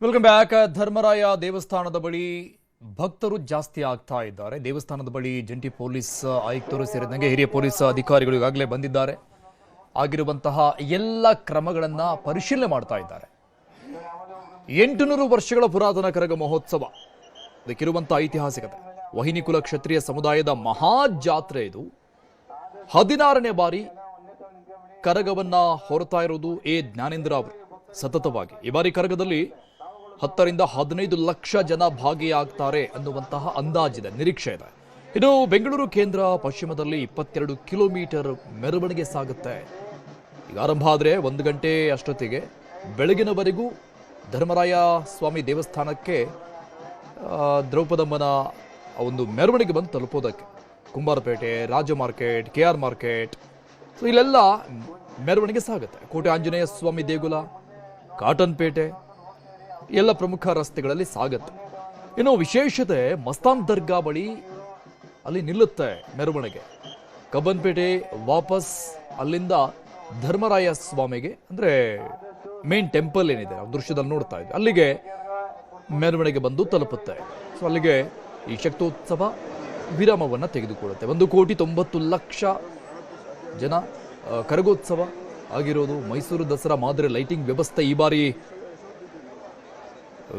Welcome back. Dharmaraya ದೇವಸ್ಥಾನದ ಬಳಿ ಭಕ್ತರು ಜಾಸ್ತಿ ಆಗ್ತಾ ಇದ್ದಾರೆ. ದೇವಸ್ಥಾನದ ಬಳಿ ಜಂಟಿ ಪೊಲೀಸ್ ಆಯುಕ್ತರು ಸೇರಿದಂತೆ ಹಿರಿಯ ಪೊಲೀಸ್ ಅಧಿಕಾರಿಗಳು ಈಗಾಗಲೇ ಬಂದಿದ್ದಾರೆ. ಆಗಿರುವಂತಹ ಎಲ್ಲ ಕ್ರಮಗಳನ್ನು ಪರಿಶೀಲನೆ ಮಾಡ್ತಾ ಇದ್ದಾರೆ. 800 ವರ್ಷಗಳ ಪುರಾತನ ಕರಗ ಮಹೋತ್ಸವ, ಅದಕ್ಕಿರುವಂತಹ ಐತಿಹಾಸಿಕತೆ, ವಹಿನಿಕುಲ ಕ್ಷತ್ರಿಯ ಸಮುದಾಯದ ಮಹಾ ಜಾತ್ರೆ ಇದು. 16ನೇ ಬಾರಿ ಕರಗವನ್ನ ಹೊರತಾ ಇರುವುದು ಎ ಜ್ಞಾನೇಂದ್ರ ಅವರು ಸತತವಾಗಿ. ಈ ಬಾರಿ ಕರಗದಲ್ಲಿ 10 ರಿಂದ 15 ಲಕ್ಷ ಜನ ಭಾಗಿಯಾಗ್ತಾರೆ ಅನ್ನುವಂತಹ ಅಂದಾಜಿದೆ, ನಿರೀಕ್ಷೆ ಇದೆ. ಇನ್ನು ಬೆಂಗಳೂರು ಕೇಂದ್ರ ಪಶ್ಚಿಮದಲ್ಲಿ 22 ಕಿಲೋಮೀಟರ್ ಮೆರವಣಿಗೆ ಸಾಗುತ್ತೆ. ಈಗ ಆರಂಭ ಆದರೆ 1 ಗಂಟೆ ಅಷ್ಟೊತ್ತಿಗೆ ಬೆಳಗಿನವರೆಗೂ ಧರ್ಮರಾಯ ಸ್ವಾಮಿ ದೇವಸ್ಥಾನಕ್ಕೆ ದ್ರೌಪದಮ್ಮನ ಒಂದು ಮೆರವಣಿಗೆ ಬಂದು ತಲುಪೋದಕ್ಕೆ ಕುಂಬಾರಪೇಟೆ, ರಾಜ ಮಾರ್ಕೆಟ್, KR ಮಾರ್ಕೆಟ್, ಸೊ ಇಲ್ಲೆಲ್ಲ ಮೆರವಣಿಗೆ ಸಾಗುತ್ತೆ. ಕೋಟೆ ಆಂಜನೇಯ ಸ್ವಾಮಿ ದೇಗುಲ, ಕಾಟನ್ ಪೇಟೆ ಎಲ್ಲ ಪ್ರಮುಖ ರಸ್ತೆಗಳಲ್ಲಿ ಸಾಗುತ್ತೆ. ಇನ್ನು ವಿಶೇಷತೆ ಮಸ್ತಾನ್ ದರ್ಗಾ ಬಳಿ ಅಲ್ಲಿ ನಿಲ್ಲುತ್ತೆ ಮೆರವಣಿಗೆ. ಕಬ್ಬನ್ಪೇಟೆ ವಾಪಸ್ ಅಲ್ಲಿಂದ ಧರ್ಮರಾಯ ಸ್ವಾಮಿಗೆ, ಅಂದ್ರೆ ಮೇನ್ ಟೆಂಪಲ್ ಏನಿದೆ ನಾವು ದೃಶ್ಯದಲ್ಲಿ ನೋಡ್ತಾ ಇದ್ವಿ, ಅಲ್ಲಿಗೆ ಮೆರವಣಿಗೆ ಬಂದು ತಲುಪುತ್ತೆ. ಸೊ ಅಲ್ಲಿಗೆ ಈ ಶಕ್ತೋತ್ಸವ ವಿರಾಮವನ್ನು ತೆಗೆದುಕೊಳ್ಳುತ್ತೆ. 1,90,00,000 ಜನ ಕರಗೋತ್ಸವ ಆಗಿರೋದು. ಮೈಸೂರು ದಸರಾ ಮಾದರಿ ಲೈಟಿಂಗ್ ವ್ಯವಸ್ಥೆ ಈ ಬಾರಿ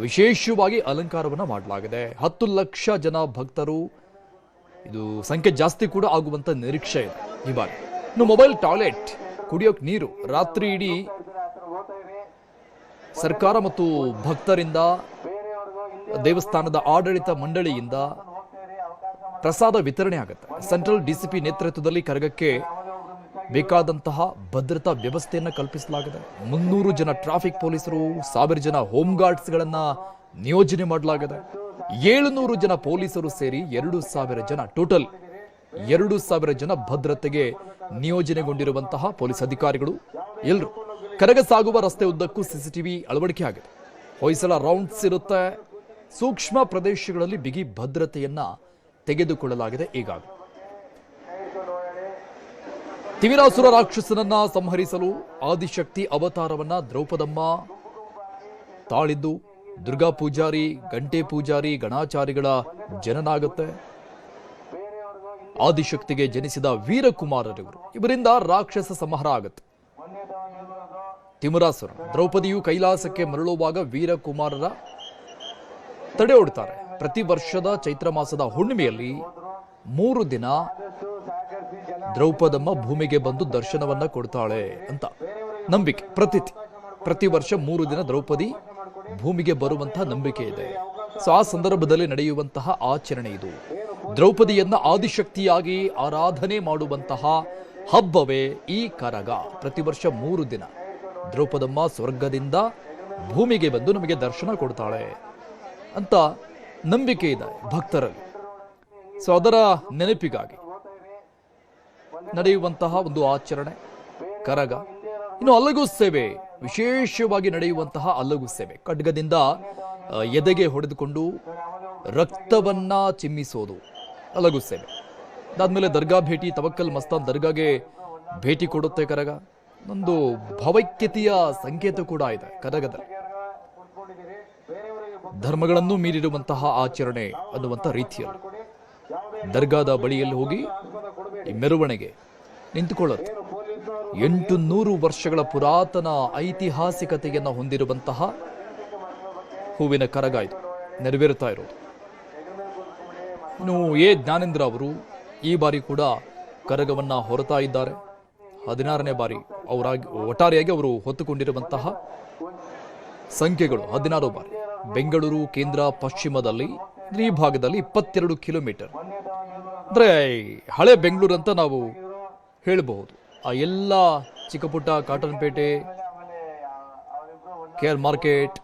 ವಿಶೇಷವಾಗಿ ಅಲಂಕಾರವನ್ನು ಮಾಡಲಾಗಿದೆ. 10 ಲಕ್ಷ ಜನ ಭಕ್ತರು, ಇದು ಸಂಖ್ಯೆ ಜಾಸ್ತಿ ಕೂಡ ಆಗುವಂತ ನಿರೀಕ್ಷೆ ಇದೆ ಈ ಬಾರಿ. ಇನ್ನು ಮೊಬೈಲ್ ಟಾಯ್ಲೆಟ್, ಕುಡಿಯೋಕೆ ನೀರು, ರಾತ್ರಿ ಇಡೀ ಸರ್ಕಾರ ಮತ್ತು ಭಕ್ತರಿಂದ, ದೇವಸ್ಥಾನದ ಆಡಳಿತ ಮಂಡಳಿಯಿಂದ ಪ್ರಸಾದ ವಿತರಣೆ ಆಗುತ್ತೆ. ಸೆಂಟ್ರಲ್ DCP ನೇತೃತ್ವದಲ್ಲಿ ಕರಗಕ್ಕೆ ಬೇಕಾದಂತಹ ಭದ್ರತಾ ವ್ಯವಸ್ಥೆಯನ್ನು ಕಲ್ಪಿಸಲಾಗಿದೆ. 300 ಜನ ಟ್ರಾಫಿಕ್ ಪೊಲೀಸರು, 1000 ಜನ ಹೋಮ್ ಗಾರ್ಡ್ಸ್ಗಳನ್ನ ನಿಯೋಜನೆ ಮಾಡಲಾಗಿದೆ. 700 ಜನ ಪೊಲೀಸರು ಸೇರಿ 2,000 ಜನ, ಟೋಟಲ್ 2,000 ಜನ ಭದ್ರತೆಗೆ ನಿಯೋಜನೆಗೊಂಡಿರುವಂತಹ ಪೊಲೀಸ್ ಅಧಿಕಾರಿಗಳು ಎಲ್ಲರೂ. ಕರಗ ಸಾಗುವ ರಸ್ತೆ ಉದ್ದಕ್ಕೂ CCTV ಅಳವಡಿಕೆ ಆಗಿದೆ. ಹೊಯ್ಸಳ ರೌಂಡ್ಸ್ ಇರುತ್ತೆ. ಸೂಕ್ಷ್ಮ ಪ್ರದೇಶಗಳಲ್ಲಿ ಬಿಗಿ ಭದ್ರತೆಯನ್ನ ತೆಗೆದುಕೊಳ್ಳಲಾಗಿದೆ. ಈಗಾಗಲೇ ತಿಮಿರಾಸುರ ರಾಕ್ಷಸನನ್ನ ಸಂಹರಿಸಲು ಆದಿಶಕ್ತಿ ಅವತಾರವನ್ನ ದ್ರೌಪದಮ್ಮ ತಾಳಿದ್ದು, ದುರ್ಗಾ ಪೂಜಾರಿ, ಗಂಟೆ ಪೂಜಾರಿ, ಗಣಾಚಾರಿಗಳ ಜನನಾಗುತ್ತೆ. ಆದಿಶಕ್ತಿಗೆ ಜನಿಸಿದ ವೀರಕುಮಾರರಿವರು, ಇವರಿಂದ ರಾಕ್ಷಸ ಸಂಹಾರ ಆಗುತ್ತೆ. ತಿಮಿರಾಸುರ, ದ್ರೌಪದಿಯು ಕೈಲಾಸಕ್ಕೆ ಮರಳುವಾಗ ವೀರಕುಮಾರರ ತಡೆ ಹೊಡ್ತಾರೆ. ಪ್ರತಿ ವರ್ಷದ ಚೈತ್ರ ಮಾಸದ ಹುಣ್ಣಿಮೆಯಲ್ಲಿ 3 ದಿನ ದ್ರೌಪದಮ್ಮ ಭೂಮಿಗೆ ಬಂದು ದರ್ಶನವನ್ನ ಕೊಡ್ತಾಳೆ ಅಂತ ನಂಬಿಕೆ, ಪ್ರತೀತಿ. ಪ್ರತಿ ವರ್ಷ 3 ದಿನ ದ್ರೌಪದಿ ಭೂಮಿಗೆ ಬರುವಂತಹ ನಂಬಿಕೆ ಇದೆ. ಸೊ ಆ ಸಂದರ್ಭದಲ್ಲಿ ನಡೆಯುವಂತಹ ಆಚರಣೆ ಇದು. ದ್ರೌಪದಿಯನ್ನ ಆದಿಶಕ್ತಿಯಾಗಿ ಆರಾಧನೆ ಮಾಡುವಂತಹ ಹಬ್ಬವೇ ಈ ಕರಗ. ಪ್ರತಿ ವರ್ಷ 3 ದಿನ ದ್ರೌಪದಮ್ಮ ಸ್ವರ್ಗದಿಂದ ಭೂಮಿಗೆ ಬಂದು ನಮಗೆ ದರ್ಶನ ಕೊಡ್ತಾಳೆ ಅಂತ ನಂಬಿಕೆ ಇದೆ ಭಕ್ತರಲ್ಲಿ. ಸೊ ಅದರ ನೆನಪಿಗಾಗಿ ನಡೆಯುವಂತಹ ಒಂದು ಆಚರಣೆ ಕರಗ. ಇನ್ನು ಅಲಗು ಸೇವೆ, ವಿಶೇಷವಾಗಿ ನಡೆಯುವಂತಹ ಅಲಗು ಸೇವೆ, ಖಡ್ಗದಿಂದ ಎದೆಗೆ ಹೊಡೆದುಕೊಂಡು ರಕ್ತವನ್ನ ಚಿಮ್ಮಿಸೋದು ಅಲಗು ಸೇವೆ. ಅದಾದ್ಮೇಲೆ ದರ್ಗಾ ಭೇಟಿ, ತವಕ್ಕಲ್ ಮಸ್ತಾನ್ ದರ್ಗಾಗೆ ಭೇಟಿ ಕೊಡುತ್ತೆ ಕರಗ. ಒಂದು ಭಾವೈಕ್ಯತೆಯ ಸಂಕೇತ ಕೂಡ ಇದೆ ಕರಗದಲ್ಲಿ. ಧರ್ಮಗಳನ್ನು ಮೀರಿರುವಂತಹ ಆಚರಣೆ ಅನ್ನುವಂಥ ರೀತಿಯಲ್ಲಿ ದರ್ಗಾದ ಬಳಿಯಲ್ಲಿ ಹೋಗಿ ಈ ಮೆರವಣಿಗೆ ನಿಂತುಕೊಳ್ಳುತ್ತೆ. 800 ವರ್ಷಗಳ ಪುರಾತನ ಐತಿಹಾಸಿಕತೆಯನ್ನು ಹೊಂದಿರುವಂತಹ ಹೂವಿನ ಕರಗ ಇದು ನೆರವೇರುತ್ತಾ ಇರೋದು. ಇನ್ನು ಎ ಜ್ಞಾನೇಂದ್ರ ಅವರು ಈ ಬಾರಿ ಕೂಡ ಕರಗವನ್ನ ಹೊರತಾ ಇದ್ದಾರೆ. 16ನೇ ಬಾರಿ ಒಟ್ಟಾರೆಯಾಗಿ ಅವರು ಹೊತ್ತುಕೊಂಡಿರುವಂತಹ ಸಂಖ್ಯೆಗಳು 16 ಬಾರಿ. ಬೆಂಗಳೂರು ಕೇಂದ್ರ ಪಶ್ಚಿಮದಲ್ಲಿ ಈ ಭಾಗದಲ್ಲಿ 22 ಕಿಲೋಮೀಟರ್, ಅಂದ್ರೆ ಹಳೆ ಬೆಂಗಳೂರು ಅಂತ ನಾವು ಹೇಳಬಹುದು. ಆ ಎಲ್ಲ ಚಿಕ್ಕ ಪುಟ್ಟ ಕಾಟನ್ ಪೇಟೆ, KR ಮಾರ್ಕೆಟ್,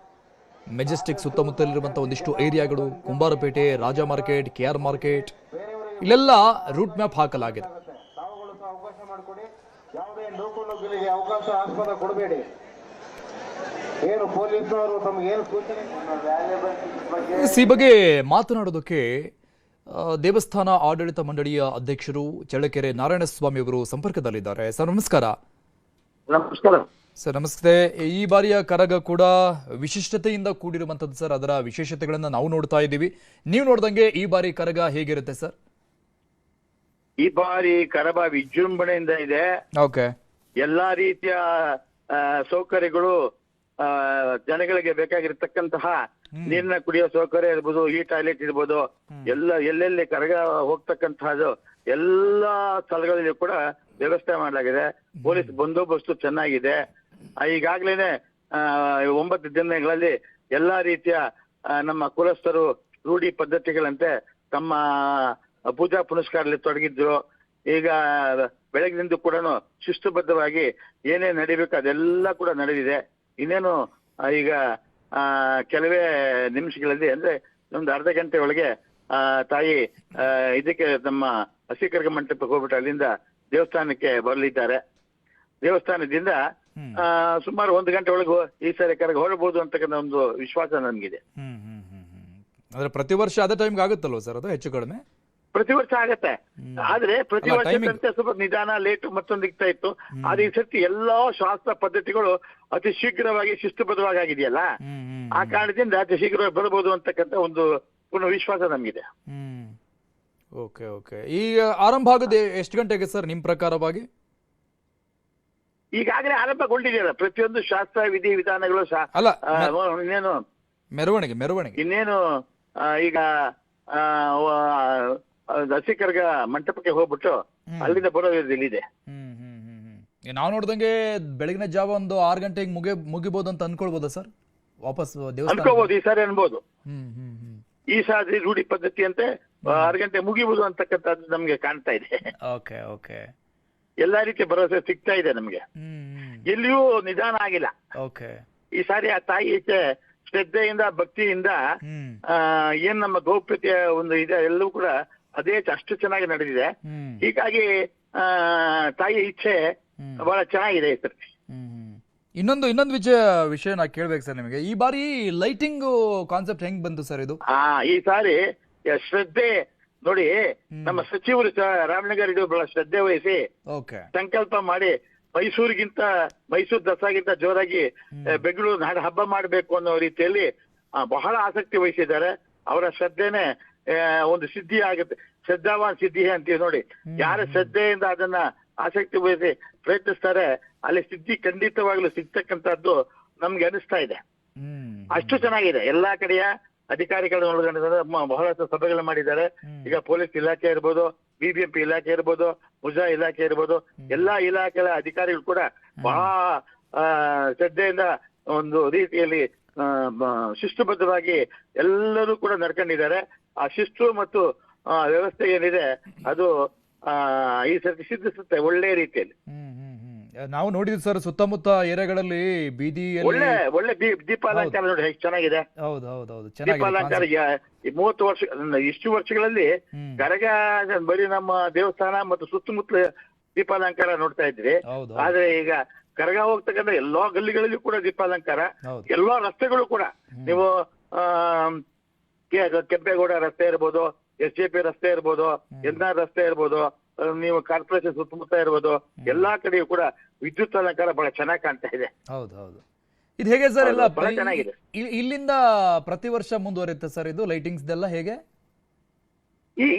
ಮೆಜೆಸ್ಟಿಕ್ ಸುತ್ತಮುತ್ತಲಿರುವಂತಹ ಒಂದಿಷ್ಟು ಏರಿಯಾಗಳು, ಕುಂಬಾರಪೇಟೆ, ರಾಜ ಮಾರ್ಕೆಟ್, KR ಮಾರ್ಕೆಟ್, ಇಲ್ಲೆಲ್ಲ ರೂಟ್ ಮ್ಯಾಪ್ ಹಾಕಲಾಗಿದೆ. ಈ ಬಗ್ಗೆ ಮಾತನಾಡೋದಕ್ಕೆ ದೇವಸ್ಥಾನ ಆಡಳಿತ ಮಂಡಳಿಯ ಅಧ್ಯಕ್ಷರು ಚಳ್ಳಕೆರೆ ನಾರಾಯಣಸ್ವಾಮಿ ಅವರು ಸಂಪರ್ಕದಲ್ಲಿದ್ದಾರೆ. ಸರ್ ನಮಸ್ಕಾರ. ನಮಸ್ಕಾರ. ಸರ್ ನಮಸ್ತೆ. ಈ ಬಾರಿಯ ಕರಗ ಕೂಡ ವಿಶಿಷ್ಟತೆಯಿಂದ ಕೂಡಿರುವಂಥದ್ದು ಸರ್. ಅದರ ವಿಶೇಷತೆಗಳನ್ನ ನಾವು ನೋಡ್ತಾ ಇದ್ದೀವಿ. ನೀವು ನೋಡ್ದಂಗೆ ಈ ಬಾರಿ ಕರಗ ಹೇಗಿರುತ್ತೆ ಸರ್? ಈ ಬಾರಿ ಕರಬ ವಿಜೃಂಭಣೆಯಿಂದ ಇದೆ. ಓಕೆ. ಎಲ್ಲಾ ರೀತಿಯ ಸೌಕರ್ಯಗಳು ಜನಗಳಿಗೆ ಬೇಕಾಗಿರ್ತಕ್ಕಂತಹ ನೀರಿನ ಕುಡಿಯೋ ಸೌಕರ್ಯ ಇರ್ಬೋದು, ಈ ಟಾಯ್ಲೆಟ್ ಇರ್ಬೋದು, ಎಲ್ಲೆಲ್ಲಿ ಕರಗ ಹೋಗ್ತಕ್ಕಂತಹದ್ದು ಎಲ್ಲಾ ಸ್ಥಳಗಳಲ್ಲಿ ಕೂಡ ವ್ಯವಸ್ಥೆ ಮಾಡಲಾಗಿದೆ. ಪೊಲೀಸ್ ಬಂದೋಬಸ್ತು ಚೆನ್ನಾಗಿದೆ. ಈಗಾಗ್ಲೇನೆ 9 ದಿನಗಳಲ್ಲಿ ಎಲ್ಲಾ ರೀತಿಯ ನಮ್ಮ ಕುಲಸ್ಥರು ರೂಢಿ ಪದ್ಧತಿಗಳಂತೆ ತಮ್ಮ ಪೂಜಾ ಪುನಸ್ಕಾರದಲ್ಲಿ ತೊಡಗಿದ್ರು. ಈಗ ಬೆಳಗಿನಿಂದ ಕೂಡ ಶಿಸ್ತುಬದ್ಧವಾಗಿ ಏನೇನು ನಡಿಬೇಕು ಅದೆಲ್ಲ ಕೂಡ ನಡೆದಿದೆ. ಇನ್ನೇನು ಈಗ ಕೆಲವೇ ನಿಮಿಷಗಳಲ್ಲಿ ಅಂದ್ರೆ ಒಂದು ಅರ್ಧ ಗಂಟೆ ಒಳಗೆ ತಾಯಿ ಇದಕ್ಕೆ ನಮ್ಮ ಹಸಿಕರ್ಗ ಮಂಟಪಕ್ಕೆ ಹೋಗ್ಬಿಟ್ಟು ಅಲ್ಲಿಂದ ದೇವಸ್ಥಾನಕ್ಕೆ ಬರಲಿದ್ದಾರೆ. ದೇವಸ್ಥಾನದಿಂದ ಸುಮಾರು 1 ಗಂಟೆ ಒಳಗೆ ಈ ಸಾರಿ ಕರಗ ಹೊರಬಹುದು ಅಂತಕ್ಕಂಥ ಒಂದು ವಿಶ್ವಾಸ ನನ್ಗಿದೆ. ಅಂದ್ರೆ ಪ್ರತಿ ವರ್ಷ ಅದೇ ಟೈಮ್ಗೆ ಆಗುತ್ತಲ್ವ ಸರ್? ಅದು ಹೆಚ್ಚು ಕಡಿಮೆ ಪ್ರತಿ ವರ್ಷ ಆಗತ್ತೆ. ಆದ್ರೆ ಪ್ರತಿ ವರ್ಷದಂತೆ ಸ್ವಲ್ಪ ನಿಧಾನ ಲೇಟ್ ಮತ್ತೊಂದು ಇಗ್ತಾ ಇತ್ತು. ಆದ್ರೆ ಈ ಸರ್ತಿ ಎಲ್ಲಾ ಶಾಸ್ತ್ರ ಪದ್ಧತಿಗಳು ಅತಿ ಶೀಘ್ರವಾಗಿ ಶಿಸ್ತುಬದ್ಧವಾಗಿ ಆಗಿದೆಯಲ್ಲ, ಆ ಕಾರಣದಿಂದ ಅತಿ ಶೀಘ್ರವಾಗಿ ಬರಬಹುದು ಅಂತಕ್ಕಂಥ ಒಂದು ಪೂರ್ಣ ವಿಶ್ವಾಸ ನಮ್ಗಿದೆ. Okay okay. ಈಗ ಆರಂಭ ಆಗೋದು ಎಷ್ಟು ಗಂಟೆಗೆ ಸರ್ ನಿಮ್ ಪ್ರಕಾರವಾಗಿ? ಈಗಾಗಲೇ ಆರಂಭಗೊಂಡಿದೆಯಲ್ಲ ಪ್ರತಿಯೊಂದು ಶಾಸ್ತ್ರ ವಿಧಿ ವಿಧಾನಗಳು ಅಲ್ಲ ಇನ್ನೇನು ಮೆರವಣಿಗೆ ಇನ್ನೇನು ಈಗ ಹಸಿಕರ್ಗ ಮಂಟಪಕ್ಕೆ ಹೋಗ್ಬಿಟ್ಟು ಅಲ್ಲಿಂದ ಬರೋದು ಇಲ್ಲಿದೆ. ನಾವು ನೋಡ್ದಂಗೆ ಬೆಳಗಿನ ಜಾವ ಒಂದು 6 ಗಂಟೆಗೆ ಮುಗಿಬಹುದು ಅಂತ ಅನ್ಕೊಳ್ಬೋದಾ ಸರ್? ವಾಪಸ್ ಅನ್ಕೋಬಹುದು. ಈ ಸಾರಿ ಅನ್ಬೋದು. ಈ ಸಾರಿ ರೂಢಿ ಪದ್ಧತಿ ಅಂತೆ 6 ಗಂಟೆ ಮುಗಿಬಹುದು ಅಂತಕ್ಕಂಥದ್ದು ನಮ್ಗೆ ಕಾಣ್ತಾ ಇದೆ. Okay okay. ಎಲ್ಲಾ ರೀತಿಯ ಭರವಸೆ ಸಿಗ್ತಾ ಇದೆ ನಮ್ಗೆ. ಎಲ್ಲಿಯೂ ನಿಧಾನ ಆಗಿಲ್ಲ. ಓಕೆ. ಈ ಸಾರಿ ಆ ತಾಯಿ ಶ್ರದ್ಧೆಯಿಂದ ಭಕ್ತಿಯಿಂದ ಏನ್ ನಮ್ಮ ಗೌಪ್ಯತೆಯ ಒಂದು ಇದೆ ಎಲ್ಲವೂ ಕೂಡ ಅದೇ ಅಷ್ಟು ಚೆನ್ನಾಗಿ ನಡೆದಿದೆ. ಹೀಗಾಗಿ ತಾಯಿ ಇಚ್ಛೆ ಬಹಳ ಚೆನ್ನಾಗಿದೆ ಈ ಸರ್ತಿ. ಇನ್ನೊಂದು ವಿಷಯ ನಾ ಕೇಳ್ಬೇಕು ಸರ್ ನಿಮಗೆ. ಈ ಬಾರಿ ಲೈಟಿಂಗ್ ಕಾನ್ಸೆಪ್ಟ್ ಹೆಂಗ್ ಬಂತು ಸರ್ ಇದು? ಈ ಸಾರಿ ಶ್ರದ್ಧೆ ನೋಡಿ, ನಮ್ಮ ಸಚಿವರು ರಾಮನಗರ ಬಹಳ ಶ್ರದ್ಧೆ ವಹಿಸಿ ಸಂಕಲ್ಪ ಮಾಡಿ ಮೈಸೂರು ದಸರಾಗಿಂತ ಜೋರಾಗಿ ಬೆಂಗಳೂರು ನಾಡು ಹಬ್ಬ ಮಾಡಬೇಕು ಅನ್ನೋ ರೀತಿಯಲ್ಲಿ ಬಹಳ ಆಸಕ್ತಿ ವಹಿಸಿದ್ದಾರೆ. ಅವರ ಶ್ರದ್ಧೆನೆ ಒಂದು ಸಿದ್ಧಿ ಆಗುತ್ತೆ. ಶ್ರದ್ಧಾವಾನ್ ಸಿದ್ಧಿ ಅಂತೀವಿ ನೋಡಿ. ಯಾರ ಶ್ರದ್ಧೆಯಿಂದ ಅದನ್ನ ಆಸಕ್ತಿ ವಹಿಸಿ ಪ್ರಯತ್ನಿಸ್ತಾರೆ ಅಲ್ಲಿ ಸಿದ್ಧಿ ಖಂಡಿತವಾಗ್ಲೂ ಸಿಗ್ತಕ್ಕಂಥದ್ದು ನಮ್ಗೆ ಅನಿಸ್ತಾ ಇದೆ. ಅಷ್ಟು ಚೆನ್ನಾಗಿದೆ. ಎಲ್ಲಾ ಕಡೆಯ ಅಧಿಕಾರಿಗಳನ್ನ ಒಳಗೊಂಡಿದ್ದಾರೆ. ಬಹಳಷ್ಟು ಸಭೆಗಳು ಮಾಡಿದ್ದಾರೆ. ಈಗ ಪೊಲೀಸ್ ಇಲಾಖೆ ಇರ್ಬೋದು, ಬಿಬಿಎಂಪಿ ಇಲಾಖೆ ಇರ್ಬೋದು, ಮುಜಾ ಇಲಾಖೆ ಇರ್ಬೋದು, ಎಲ್ಲಾ ಇಲಾಖೆಗಳ ಅಧಿಕಾರಿಗಳು ಕೂಡ ಬಹಳ ಶ್ರದ್ಧೆಯಿಂದ ಒಂದು ರೀತಿಯಲ್ಲಿ ಶಿಸ್ತುಬದ್ಧವಾಗಿ ಎಲ್ಲರೂ ಕೂಡ ನಡ್ಕೊಂಡಿದ್ದಾರೆ. ಆ ಶಿಸ್ತು ಮತ್ತು ವ್ಯವಸ್ಥೆ ಏನಿದೆ ಅದು ಈ ಸರ್ತಿ ಸಿದ್ಧಿಸುತ್ತೆ ಒಳ್ಳೆ ರೀತಿಯಲ್ಲಿ. ನಾವು ನೋಡಿದ್ವಿ ಸರ್ ಸುತ್ತಮುತ್ತ ಏರಿಯಾಗಳಲ್ಲಿ ಬೀದಿಯಲ್ಲಿ ಒಳ್ಳೆ ದೀಪಾಲಂಕಾರ ನೋಡಿ ಎಷ್ಟು ಚೆನ್ನಾಗಿದೆ. ದೀಪಾಲಂಕಾರ 30 ವರ್ಷ ಇಷ್ಟು ವರ್ಷಗಳಲ್ಲಿ ಕರಗ ಬರೀ ನಮ್ಮ ದೇವಸ್ಥಾನ ಮತ್ತು ಸುತ್ತಮುತ್ತಲ ದೀಪಾಲಂಕಾರ ನೋಡ್ತಾ ಇದ್ರಿ. ಆದ್ರೆ ಈಗ ಕರಗ ಹೋಗ್ತಕ್ಕಂಥ ಎಲ್ಲಾ ಗಲ್ಲಿಗಳಲ್ಲಿ ಕೂಡ ದೀಪಾಲಂಕಾರ. ಎಲ್ಲಾ ರಸ್ತೆಗಳು ಕೂಡ ನೀವು ಕೆಂಪೇಗೌಡ ರಸ್ತೆ ಇರ್ಬೋದು, SJP ರಸ್ತೆ ಇರ್ಬೋದು, NR ರಸ್ತೆ ಇರ್ಬೋದು, ನೀವು ಕಾರ್ಪೊರೇಷನ್ ಸುತ್ತಮುತ್ತ ಇರ್ಬೋದು, ಎಲ್ಲಾ ಕಡೆಯೂ ಕೂಡ ವಿದ್ಯುತ್ ಅಲಂಕಾರ ಬಹಳ ಚೆನ್ನಾಗಿ ಕಾಣ್ತಾ ಇದೆ. ಹೌದು. ಇದು ಹೇಗೆ ಸರ್? ಎಲ್ಲ ಬಹಳ ಚೆನ್ನಾಗಿದೆ. ಇಲ್ಲಿಂದ ಪ್ರತಿ ವರ್ಷ ಮುಂದುವರಿಯುತ್ತೆ ಸರ್ ಇದು ಲೈಟಿಂಗ್ಸ್ ಎಲ್ಲ ಹೇಗೆ?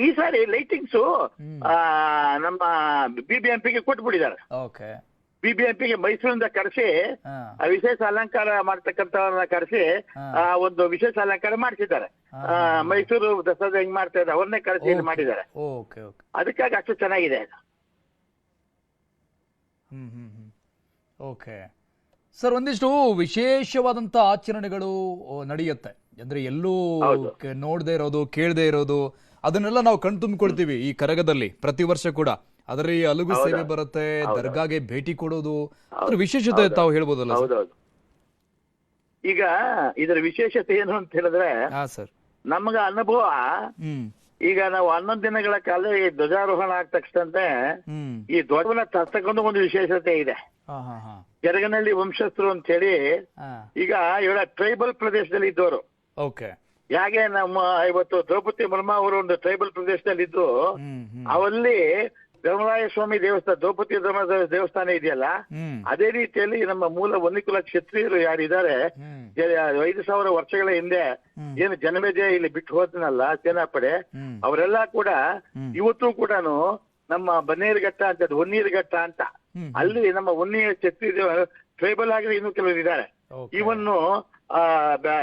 ಈ ಸಾರಿ ಲೈಟಿಂಗ್ಸ್ ನಮ್ಮ BBMPಗೆ ಕೊಟ್ಬಿಟ್ಟಿದ್ದಾರೆ. ಓಕೆ. BBMPಗೆ ಮೈಸೂರಿಂದ ಕರೆಸಿ ವಿಶೇಷ ಅಲಂಕಾರ ಮಾಡ್ತಕ್ಕಂಥವ್ರನ್ನ ಕರೆಸಿ ಒಂದು ವಿಶೇಷ ಅಲಂಕಾರ ಮಾಡ್ತಿದ್ದಾರೆ. ಮೈಸೂರು ದಸರಾ ಹೆಂಗ್ ಮಾಡ್ತಾ ಇದ್ದಾರೆ ಅವ್ರನ್ನೇ ಕರೆಸಿ ಮಾಡಿದ್ದಾರೆ. ಅದಕ್ಕಾಗಿ ಅಷ್ಟು ಚೆನ್ನಾಗಿದೆ. ಓಕೆ ಸರ್, ಒಂದಿಷ್ಟು ವಿಶೇಷವಾದಂತ ಆಚರಣೆಗಳು ನಡೆಯುತ್ತೆ. ಅಂದ್ರೆ ಎಲ್ಲೂ ನೋಡದೆ ಇರೋದು, ಕೇಳದೆ ಇರೋದು, ಅದನ್ನೆಲ್ಲ ನಾವು ಕಣ್ತುಂಬಿಕೊಳ್ತೀವಿ ಈ ಕರಗದಲ್ಲಿ ಪ್ರತಿ ವರ್ಷ ಕೂಡ. ಅದರ ಅಲುಗು ಸೇವೆ ಬರುತ್ತೆ, ದರ್ಗಾಗೆ ಭೇಟಿ ಕೊಡೋದು, ಅದ್ರ ವಿಶೇಷತೆ ತಾವು ಹೇಳ್ಬೋದಲ್ಲ? ಹೌದೌದು. ಈಗ ಇದರ ವಿಶೇಷತೆ ಏನು ಅಂತ ಹೇಳಿದ್ರೆ ನಮಗ ಅನುಭವ. ಈಗ ನಾವು 11 ದಿನಗಳ ಕಾಲ ಈ ಧ್ವಜಾರೋಹಣ ಆದ ತಕ್ಷಣ ಈ ಧ್ವಜವನ್ನ ತರ್ತಕ್ಕಂಥ ಒಂದು ವಿಶೇಷತೆ ಇದೆ. ಜರಗನಹಳ್ಳಿ ವಂಶಸ್ಥರು ಅಂತ ಹೇಳಿ ಈಗ ಇವರ ಟ್ರೈಬಲ್ ಪ್ರದೇಶದಲ್ಲಿ ಇದ್ದವರು. ಹೇಗೆ ನಮ್ಮ ಇವತ್ತು ದ್ರೌಪದಿ ಮುರ್ಮು ಅವರು ಒಂದು ಟ್ರೈಬಲ್ ಪ್ರದೇಶದಲ್ಲಿ ಇದ್ದು ಅವಲ್ಲಿ ಧರ್ಮರಾಯ ಸ್ವಾಮಿ ದೇವಸ್ಥಾನ, ದ್ರೌಪದಿ ಧರ್ಮ ದೇವಸ್ಥಾನ ಇದೆಯಲ್ಲ, ಅದೇ ರೀತಿಯಲ್ಲಿ ನಮ್ಮ ಮೂಲ ವನ್ನಿಕುಲ ಕ್ಷತ್ರಿಯರು ಯಾರಿದ್ದಾರೆ 5,000 ವರ್ಷಗಳ ಹಿಂದೆ ಏನು ಜನಮೇಜಯ ಇಲ್ಲಿ ಬಿಟ್ಟು ಹೋದ್ನಲ್ಲ ಸೇನಾಪಡೆ, ಅವರೆಲ್ಲ ಕೂಡ ಇವತ್ತು ಕೂಡ ನಮ್ಮ ಬನ್ನೇರುಘಟ್ಟ ಅಂತ, ಹೊನ್ನೀರುಘಟ್ಟ ಅಂತ, ಅಲ್ಲಿ ನಮ್ಮ ಹೊನ್ನಿ ಕ್ಷತ್ರಿಯ ಟ್ರೈಬಲ್ ಆಗಿ ಇನ್ನೂ ಕೆಲವರು ಇದ್ದಾರೆ. ಇವನ್ನು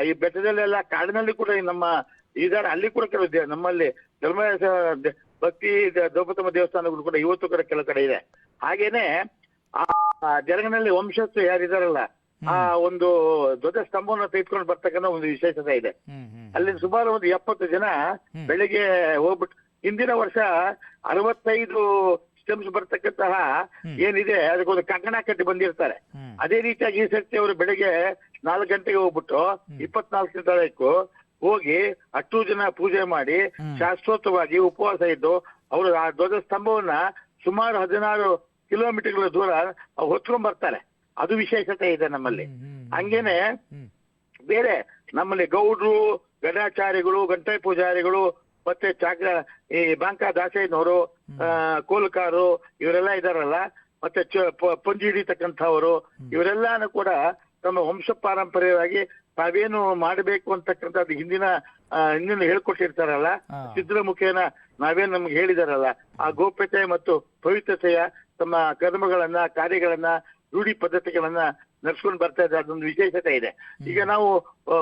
ಈ ಬೆಟ್ಟದಲ್ಲೆಲ್ಲ ಕಾಡಿನಲ್ಲಿ ಕೂಡ ನಮ್ಮ ಇದ್ದಾರೆ, ಅಲ್ಲಿ ಕೂಡ ಕೆಲವು ನಮ್ಮಲ್ಲಿ ಧರ್ಮ ಭಕ್ತಿ ದ್ರೌಪದಮ್ಮ ದೇವಸ್ಥಾನಗಳು ಕೂಡ ಇವತ್ತು ಕೂಡ ಕೆಲವು ಕಡೆ ಇದೆ. ಹಾಗೇನೆ ಆ ಜರಗನಲ್ಲಿ ವಂಶಸ್ಥರು ಯಾರಿದಾರಲ್ಲ, ಆ ಒಂದು ಧ್ವಜ ಸ್ತಂಭವನ್ನು ತೆಗೆದುಕೊಂಡು ಬರ್ತಕ್ಕಂಥ ಒಂದು ವಿಶೇಷತೆ ಇದೆ. ಅಲ್ಲಿ ಸುಮಾರು ಒಂದು 70 ಜನ ಬೆಳಿಗ್ಗೆ ಹೋಗ್ಬಿಟ್ಟು, ಹಿಂದಿನ ವರ್ಷ 65 ಸ್ಟೆಮ್ಸ್ ಬರ್ತಕ್ಕಂತಹ ಏನಿದೆ ಅದಕ್ಕೊಂದು ಕಂಕಣ ಕಟ್ಟಿ ಬಂದಿರ್ತಾರೆ. ಅದೇ ರೀತಿಯಾಗಿ ಈ ಸರ್ತಿ ಅವರು ಬೆಳಿಗ್ಗೆ 4 ಗಂಟೆಗೆ ಹೋಗ್ಬಿಟ್ಟು 24ನೇ ತಾರೀಕು ಹೋಗಿ 10 ಜನ ಪೂಜೆ ಮಾಡಿ ಶಾಶ್ವತವಾಗಿ ಉಪವಾಸ ಇದ್ದು ಅವರು ಆ ಧ್ವಜ ಸ್ತಂಭವನ್ನ ಸುಮಾರು 16 ಕಿಲೋಮೀಟರ್ಗಳ ದೂರ ಹೊತ್ಕೊಂಡ್ ಬರ್ತಾರೆ. ಅದು ವಿಶೇಷತೆ ಇದೆ ನಮ್ಮಲ್ಲಿ. ಹಂಗೇನೆ ಬೇರೆ ನಮ್ಮಲ್ಲಿ ಗೌಡ್ರು, ಗಣಾಚಾರಿಗಳು, ಗಂಟೆ ಪೂಜಾರಿಗಳು, ಮತ್ತೆ ಈ ಬಾಂಕ ದಾಸಯ್ಯನವರು, ಕೋಲ್ಕಾರು ಇವರೆಲ್ಲ ಇದಾರಲ್ಲ, ಮತ್ತೆ ಪಂಜಿ ಹಿಡಿತಕ್ಕಂಥವರು, ಇವರೆಲ್ಲಾನು ಕೂಡ ತಮ್ಮ ವಂಶ ಪಾರಂಪರ್ಯವಾಗಿ ತಾವೇನು ಮಾಡಬೇಕು ಅಂತಕ್ಕಂಥದ್ದು ಹಿಂದಿನ ಹೇಳ್ಕೊಟ್ಟಿರ್ತಾರಲ್ಲ, ಸಿದ್ಧರ ಮುಖೇನ ನಾವೇನು ನಮ್ಗೆ ಹೇಳಿದಾರಲ್ಲ, ಆ ಗೋಪ್ಯತೆ ಮತ್ತು ಪವಿತ್ರತೆಯ ತಮ್ಮ ಕರ್ಮಗಳನ್ನ, ಕಾರ್ಯಗಳನ್ನ, ರೂಢಿ ಪದ್ಧತಿಗಳನ್ನ ನಡ್ಸ್ಕೊಂಡು ಬರ್ತಾ ಇದ್ದಾರೆ. ಅದೊಂದು ವಿಶೇಷತೆ ಇದೆ. ಈಗ ನಾವು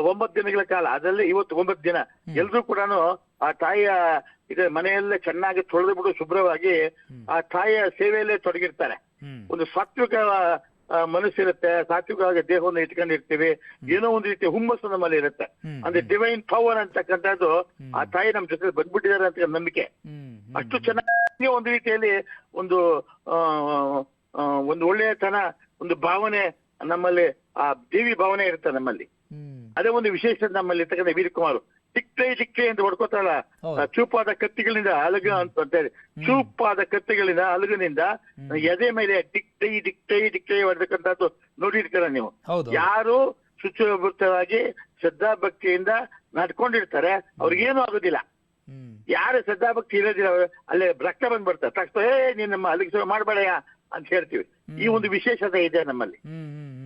9 ದಿನಗಳ ಕಾಲ, ಅದರಲ್ಲಿ ಇವತ್ತು 9 ದಿನ ಎಲ್ರೂ ಕೂಡ ಆ ತಾಯಿಯ ಮನೆಯಲ್ಲೇ ಚೆನ್ನಾಗಿ ತೊಳೆದು ಬಿಡು ಶುಭ್ರವಾಗಿ ಆ ತಾಯಿಯ ಸೇವೆಯಲ್ಲೇ ತೊಡಗಿರ್ತಾರೆ. ಒಂದು ಸಾತ್ವಿಕ ಮನಸ್ಸಿರುತ್ತೆ, ಸಾತ್ವಿಕವಾಗಿ ದೇಹವನ್ನು ಇಟ್ಕೊಂಡಿರ್ತೀವಿ, ಏನೋ ಒಂದು ರೀತಿ ಹುಮ್ಮಸ್ಸು ನಮ್ಮಲ್ಲಿ ಇರುತ್ತೆ. ಅಂದ್ರೆ ಡಿವೈನ್ ಪವರ್ ಅಂತಕ್ಕಂಥದ್ದು ಆ ತಾಯಿ ನಮ್ಮ ಜೊತೆ ಬಂದ್ಬಿಟ್ಟಿದ್ದಾರೆ ಅಂತ ನಂಬಿಕೆ. ಅಷ್ಟು ಚೆನ್ನಾಗಿ ಒಂದು ರೀತಿಯಲ್ಲಿ ಒಂದು ಒಳ್ಳೆಯತನ, ಒಂದು ಭಾವನೆ ನಮ್ಮಲ್ಲಿ, ಆ ದೇವಿ ಭಾವನೆ ಇರುತ್ತೆ ನಮ್ಮಲ್ಲಿ. ಅದೇ ಒಂದು ವಿಶೇಷ ನಮ್ಮಲ್ಲಿ ಇರ್ತಕ್ಕಂಥ ವೀರಕುಮಾರ್ ಟಿಕ್ಟೈ ಅಂತ ಹೊಡ್ಕೋತಾರಲ್ಲ, ಚೂಪಾದ ಕತ್ತಿಗಳಿಂದ ಅಲಗ ಅಂತ ಹೇಳಿ, ಚೂಪಾದ ಕತ್ತಿಗಳಿಂದ ಅಲಗನಿಂದ ಎದೆ ಮೇಲೆ ಟಿಕ್ಟೈ ಹೊಡ್ತಕ್ಕಂಥದ್ದು ನೋಡಿರ್ತೀರ ನೀವು. ಯಾರು ಶುಚಿವೃತ್ತವಾಗಿ ಶ್ರದ್ಧಾ ಭಕ್ತಿಯಿಂದ ನಡ್ಕೊಂಡಿರ್ತಾರೆ ಅವ್ರಿಗೇನು ಆಗೋದಿಲ್ಲ. ಯಾರು ಶ್ರದ್ಧಾಭಕ್ತಿ ಇರೋದಿಲ್ಲ ಅಲ್ಲೇ ರಕ್ತ ಬಂದ್ಬಿಡ್ತಾರೆ, ತಕ್ಷಣ ನೀನ್ ನಮ್ಮ ಅಲ್ಲಿಗೆ ಸೇವೆ ಮಾಡ್ಬೇಡಯ್ಯ ಅಂತ ಹೇಳ್ತೀವಿ. ಈ ಒಂದು ವಿಶೇಷತೆ ಇದೆ ನಮ್ಮಲ್ಲಿ.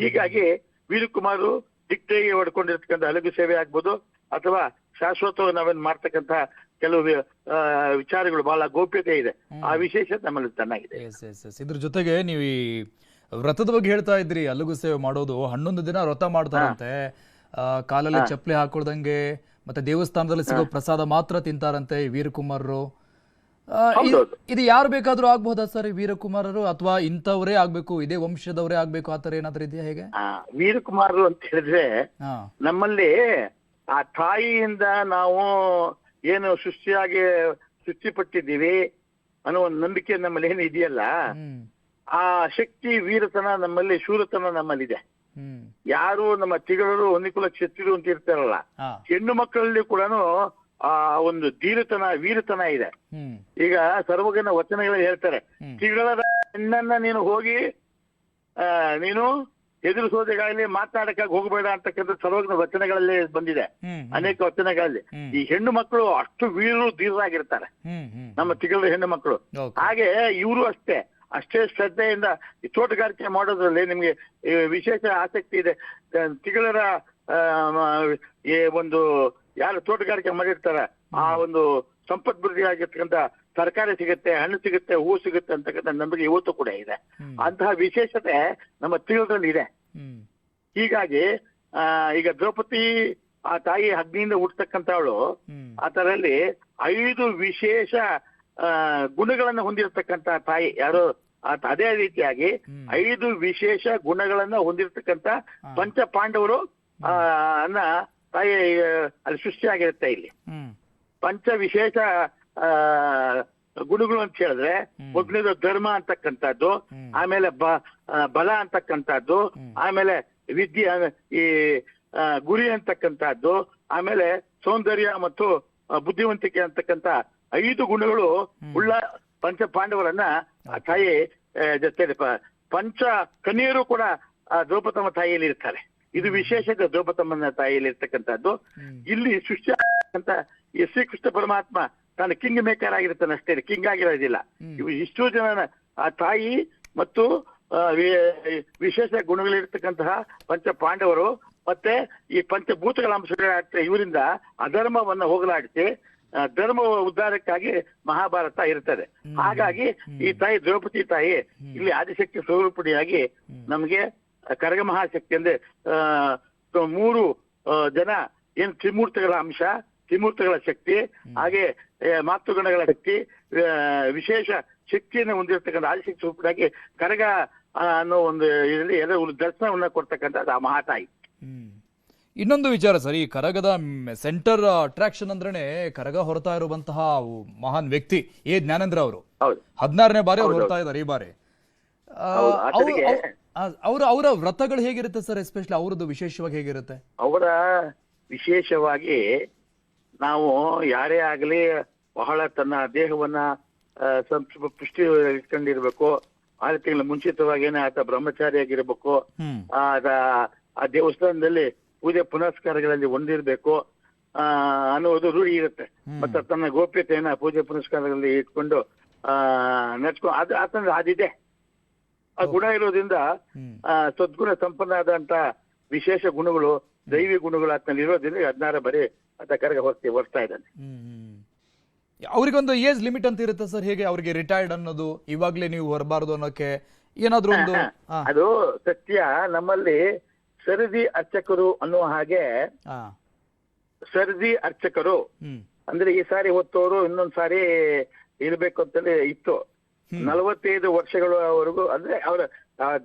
ಹೀಗಾಗಿ ವೀರಕುಮಾರು ಟಿಕ್ಟೈ ಹೊಡ್ಕೊಂಡಿರ್ತಕ್ಕಂಥ ಅಲಗು ಸೇವೆ ಆಗ್ಬೋದು, ಅಥವಾ ಶಾಶ್ವತವಾಗಿ ನಾವೇನ್ ಮಾಡ್ತಕ್ಕಂಥ ಕೆಲವು ವಿಚಾರಗಳು ಬಹಳ ಗೋಪ್ಯತೆ ಇದೆ. ಆ ವಿಶೇಷತೆ ನಮ್ಮಲ್ಲಿ ಚೆನ್ನಾಗಿದೆ. ಇದ್ರ ಜೊತೆಗೆ ನೀವು ಈ ವ್ರತದ ಬಗ್ಗೆ ಹೇಳ್ತಾ ಇದ್ರಿ, ಅಲಗು ಸೇವೆ ಮಾಡೋದು 11 ದಿನ ವ್ರತ ಮಾಡ್ತಾರಂತೆ, ಕಾಲಲ್ಲಿ ಚಪ್ಪಲಿ ಹಾಕೊಳ್ದಂಗೆ, ಮತ್ತೆ ದೇವಸ್ಥಾನದಲ್ಲಿ ಸಿಗೋ ಪ್ರಸಾದ ಮಾತ್ರ ತಿಂತಾರಂತೆ ಈ ವೀರಕುಮಾರರು. ಇದು ಯಾರು ಬೇಕಾದ್ರೂ ಆಗ್ಬಹುದಾ ಸರ್ ಈ ವೀರಕುಮಾರರು, ಅಥವಾ ಇಂಥವ್ರೇ ಆಗ್ಬೇಕು, ಇದೇ ವಂಶದವರೇ ಆಗ್ಬೇಕು, ಆತರ ಏನಾದ್ರೂ ಇದೆಯಾ? ಹೇಗೆ ವೀರಕುಮಾರರು ಅಂತ ಹೇಳಿದ್ರೆ ನಮ್ಮಲ್ಲಿ ಆ ತಾಯಿಯಿಂದ ನಾವು ಏನು ಸೃಷ್ಟಿಪಟ್ಟಿದ್ದೀವಿ ಅನ್ನೋ ಒಂದು ನಂಬಿಕೆ ನಮ್ಮಲ್ಲಿ ಏನು ಇದೆಯಲ್ಲ, ಆ ಶಕ್ತಿ, ವೀರತನ ನಮ್ಮಲ್ಲಿ, ಶೂರತನ ನಮ್ಮಲ್ಲಿದೆ. ಯಾರು ನಮ್ಮ ತಿಗಳರು, ಹೊನ್ನಿಕುಲ ಕ್ಷತ್ರಿಯರು ಅಂತ ಇರ್ತಾರಲ್ಲ, ಹೆಣ್ಣು ಮಕ್ಕಳಲ್ಲಿ ಕೂಡ ಆ ಒಂದು ಧೀರತನ, ವೀರತನ ಇದೆ. ಈಗ ಸರ್ವಜ್ಞನ ವಚನಗಳಲ್ಲಿ ಹೇಳ್ತಾರೆ, ತಿಗಳದ ಹೆಣ್ಣನ್ನ ನೀನು ಹೋಗಿ ನೀನು ಎದುರಿಸೋದಕ್ಕಾಗಲಿ ಮಾತನಾಡಕ್ಕಾಗಿ ಹೋಗಬೇಡ ಅಂತಕ್ಕಂಥ ಸರ್ವಜ್ಞ ವಚನಗಳಲ್ಲಿ ಬಂದಿದೆ, ಅನೇಕ ವಚನಗಳಲ್ಲಿ. ಈ ಹೆಣ್ಣು ಮಕ್ಕಳು ಅಷ್ಟು ವೀರರು, ಧೀರರಾಗಿರ್ತಾರೆ ನಮ್ಮ ತಿಗಳರ ಹೆಣ್ಣು ಮಕ್ಕಳು. ಹಾಗೆ ಇವರು ಅಷ್ಟೇ ಶ್ರದ್ಧೆಯಿಂದ ಈ ತೋಟಗಾರಿಕೆ ಮಾಡೋದ್ರಲ್ಲಿ ನಿಮ್ಗೆ ವಿಶೇಷ ಆಸಕ್ತಿ ಇದೆ. ತಿಗಳರ ಒಂದು ಯಾರು ತೋಟಗಾರಿಕೆ ಮಾಡಿರ್ತಾರ ಆ ಒಂದು ಸಂಪದ್ವೃದ್ಧಿ ಆಗಿರ್ತಕ್ಕಂಥ ತರಕಾರಿ ಸಿಗುತ್ತೆ, ಹಣ್ಣು ಸಿಗುತ್ತೆ, ಹೂ ಸಿಗುತ್ತೆ ಅಂತಕ್ಕಂಥ ನಂಬಿಕೆ ಇವತ್ತು ಕೂಡ ಇದೆ. ಅಂತಹ ವಿಶೇಷತೆ ನಮ್ಮ ತಿಗಳರಲ್ಲಿ ಇದೆ. ಹೀಗಾಗಿ ಈಗ ದ್ರೌಪದಿ ಆ ತಾಯಿ ಅಗ್ನಿಯಿಂದ ಹುಟ್ಟತಕ್ಕಂಥವಳು, ಅದರಲ್ಲಿ 5 ವಿಶೇಷ ಗುಣಗಳನ್ನ ಹೊಂದಿರತಕ್ಕಂತ ತಾಯಿ ಯಾರು. ಅದೇ ರೀತಿಯಾಗಿ 5 ವಿಶೇಷ ಗುಣಗಳನ್ನ ಹೊಂದಿರತಕ್ಕಂತ ಪಂಚ ಪಾಂಡವರು ಅನ್ನ ತಾಯಿ ಅಲ್ಲಿ ಸೃಷ್ಟಿಯಾಗಿರುತ್ತೆ. ಇಲ್ಲಿ ಪಂಚ ವಿಶೇಷ ಗುಣಗಳು ಅಂತ ಹೇಳಿದ್ರೆ, ಮೊದಲನೇದು ಧರ್ಮ ಅಂತಕ್ಕಂಥದ್ದು, ಆಮೇಲೆ ಬಲ ಅಂತಕ್ಕಂಥದ್ದು, ಆಮೇಲೆ ವಿದ್ಯೆ, ಈ ಗುರಿ ಅಂತಕ್ಕಂಥದ್ದು, ಆಮೇಲೆ ಸೌಂದರ್ಯ ಮತ್ತು ಬುದ್ಧಿವಂತಿಕೆ ಅಂತಕ್ಕಂಥ 5 ಗುಣಗಳು ಉಳ್ಳ ಪಂಚ ಪಾಂಡವರನ್ನ ತಾಯಿ ಜೊತೆ ಪಂಚ ಕನ್ಯರು ಕೂಡ ದ್ರೌಪದಮ್ಮ ತಾಯಿಯಲ್ಲಿ ಇರ್ತಾರೆ. ಇದು ವಿಶೇಷತೆ ದ್ರೌಪದಮ್ಮನ ತಾಯಿಯಲ್ಲಿ ಇರ್ತಕ್ಕಂಥದ್ದು. ಇಲ್ಲಿ ಸೃಷ್ಟಿ ಅಂತ ಈ ಶ್ರೀಕೃಷ್ಣ ಪರಮಾತ್ಮ ತಾನು ಕಿಂಗ್ ಮೇಕರ್ ಆಗಿರ್ತಾನೆ ಅಷ್ಟೇ, ಕಿಂಗ್ ಆಗಿರೋದಿಲ್ಲ. ಇವು ಇಷ್ಟು ಜನ ಆ ತಾಯಿ ಮತ್ತು ವಿಶೇಷ ಗುಣಗಳಿರ್ತಕ್ಕಂತಹ ಪಂಚ ಪಾಂಡವರು ಮತ್ತೆ ಈ ಪಂಚಭೂತಗಳ ಅಂಶಗಳಾಗ್ತದೆ. ಇವರಿಂದ ಅಧರ್ಮವನ್ನ ಹೋಗಲಾಡಿಸಿ ಧರ್ಮ ಉದ್ಧಾರಕ್ಕಾಗಿ ಮಹಾಭಾರತ ಇರ್ತದೆ. ಹಾಗಾಗಿ ಈ ತಾಯಿ ದ್ರೌಪದಿ ತಾಯಿ ಇಲ್ಲಿ ಆದಿಶಕ್ತಿ ಸ್ವರೂಪಿಣಿಯಾಗಿ ನಮ್ಗೆ ಕರಗ ಮಹಾಶಕ್ತಿ ಅಂದ್ರೆ 3 ಜನ ಏನ್ ತ್ರಿಮೂರ್ತಿಗಳ ಅಂಶ, ತ್ರಿಮೂರ್ತಿಗಳ ಶಕ್ತಿ, ಹಾಗೆ ಮಾತೃಗಣಗಳ ಶಕ್ತಿ, ವಿಶೇಷ ಶಕ್ತಿಯನ್ನು ಹೊಂದಿರತಕ್ಕಂಥ ಆದಿಶಕ್ತಿ ಸ್ವರೂಪಿಣಿಯಾಗಿ ಕರಗ ಅನ್ನೋ ಒಂದು ಇದರಲ್ಲಿ ದರ್ಶನವನ್ನ ಕೊಡ್ತಕ್ಕಂಥದ್ದು ಆ ಮಹಾತಾಯಿ. ಇನ್ನೊಂದು ವಿಚಾರ ಸರ್, ಈ ಕರಗದ ಸೆಂಟರ್ ಅಟ್ರಾಕ್ಷನ್ ಅಂದ್ರೇನೆ ಕರಗ ಹೊರತಾ ಇರುವಂತಹ ಮಹಾನ್ ವ್ಯಕ್ತಿ ಎ ಜ್ಞಾನೇಂದ್ರ ಅವರು 16ನೇ ಬಾರಿ ಅವ್ರು ಹೊರತಾ ಇದ್ದಾರೆ ಈ ಬಾರಿ. ಅವರ ವ್ರತಗಳು ಹೇಗಿರುತ್ತೆ ಸರ್? ಎಸ್ಪೆಷಲಿ ಅವರದ್ದು ವಿಶೇಷವಾಗಿ ಹೇಗಿರುತ್ತೆ? ಅವರ ವಿಶೇಷವಾಗಿ ನಾವು ಯಾರೇ ಆಗಲಿ ಬಹಳ ತನ್ನ ದೇಹವನ್ನ ಪುಷ್ಟಿ ಇಟ್ಕೊಂಡಿರ್ಬೇಕು. 6 ತಿಂಗಳ ಮುಂಚಿತವಾಗಿನೇ ಆತ ಬ್ರಹ್ಮಚಾರಿಯಾಗಿರ್ಬೇಕು. ಆ ದೇವಸ್ಥಾನದಲ್ಲಿ ಪೂಜೆ ಪುನಸ್ಕಾರಗಳಲ್ಲಿ ಹೊಂದಿರ್ಬೇಕು ಅನ್ನುವುದು ರೂಢಿ ಇರುತ್ತೆ. ಮತ್ತೆ ತನ್ನ ಗೋಪ್ಯತೆಯನ್ನ ಪೂಜೆ ಪುನಸ್ಕಾರಗಳಲ್ಲಿ ಇಟ್ಕೊಂಡು ನಡ್ಸ್ಕೊಂಡು ಅದು ಆತನ ಅದಿದೆ. ಆ ಗುಣ ಇರೋದ್ರಿಂದ ಸದ್ಗುಣ ಸಂಪನ್ನ ಆದಂತ ವಿಶೇಷ ಗುಣಗಳು, ದೈವಿ ಗುಣಗಳು ಆತನಲ್ಲಿ ಇರೋದ್ರಿಂದ 16 ಬಾರಿ ಆತ ಕರಗ ಹೊರ್ತಾ ಇದ್ದಾನೆ. ಅವ್ರಿಗೊಂದು ಏಜ್ ಲಿಮಿಟ್ ಅಂತ ಇರುತ್ತೆ ಸರ್? ಹೇಗೆ ಅವ್ರಿಗೆ ರಿಟೈರ್ಡ್ ಅನ್ನೋದು, ಇವಾಗ್ಲೇ ನೀವು ಹೊರಬಾರ್ದು ಅನ್ನೋಕೆ ಏನಾದ್ರು ಒಂದು? ಅದು ಸತ್ಯ. ನಮ್ಮಲ್ಲಿ ಸರದಿ ಅರ್ಚಕರು ಅನ್ನುವ ಹಾಗೆ ಸರದಿ ಅರ್ಚಕರು ಅಂದ್ರೆ ಈ ಸಾರಿ ಹೊತ್ತವರು ಇನ್ನೊಂದ್ ಸಾರಿ ಇರ್ಬೇಕು ಅಂತಲೇ ಇತ್ತು. 45 ವರ್ಷಗಳವರೆಗೂ ಅಂದ್ರೆ ಅವರ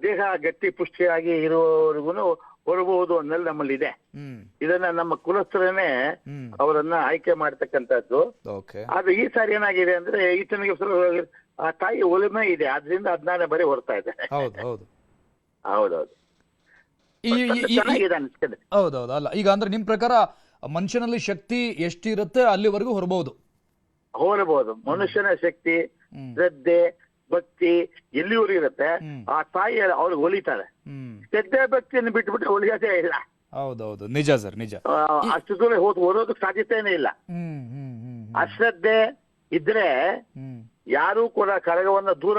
ದೇಹ ಗಟ್ಟಿ ಪುಷ್ಟಿಯಾಗಿ ಇರುವವರೆಗೂ ಹೊರಬಹುದು ಅನ್ನಲ್ಲಿ ನಮ್ಮಲ್ಲಿ ಇದೆ. ಇದನ್ನ ನಮ್ಮ ಕುಲಸ್ಥರನೇ ಅವರನ್ನ ಆಯ್ಕೆ ಮಾಡ್ತಕ್ಕಂಥದ್ದು. ಆದ್ರೆ ಈ ಸಾರಿ ಏನಾಗಿದೆ ಅಂದ್ರೆ ಈತನಿಗೆ ಆ ತಾಯಿ ಒಲಿಮೆ ಇದೆ, ಆದ್ರಿಂದ 16 ಬಾರಿ ಹೊರತಾ ಇದೆ. ಹೌದೌದು. ಹೌದೌದು. ಅಲ್ಲ ಈಗ ಅಂದ್ರೆ ನಿಮ್ ಪ್ರಕಾರ ಮನುಷ್ಯನಲ್ಲಿ ಶಕ್ತಿ ಎಷ್ಟಿರುತ್ತೆ ಅಲ್ಲಿವರೆಗೂ ಹೊರಬಹುದು? ಮನುಷ್ಯನ ಶಕ್ತಿ, ಶ್ರದ್ಧೆ, ಭಕ್ತಿ ಎಲ್ಲಿವರೆಗೂ ಇರುತ್ತೆ ಆ ತಾಯಿ ಅವ್ರಿಗೆ ಒಲಿತಾರೆ. ಶ್ರದ್ಧೆ ಭಕ್ತಿಯನ್ನು ಬಿಟ್ಬಿಟ್ರೆ ಒಲಿಯೋದೇ ಇಲ್ಲ. ಹೌದೌದು, ನಿಜ ಸರ್, ನಿಜ. ಅಷ್ಟು ದೂರ ಹೊರೋದಕ್ಕೆ ಸಾಧ್ಯತೆನೇ ಇಲ್ಲ. ಅಶ್ರದ್ಧೆ ಇದ್ರೆ ಯಾರು ಕೂಡ ಕರಗವನ್ನ ದೂರ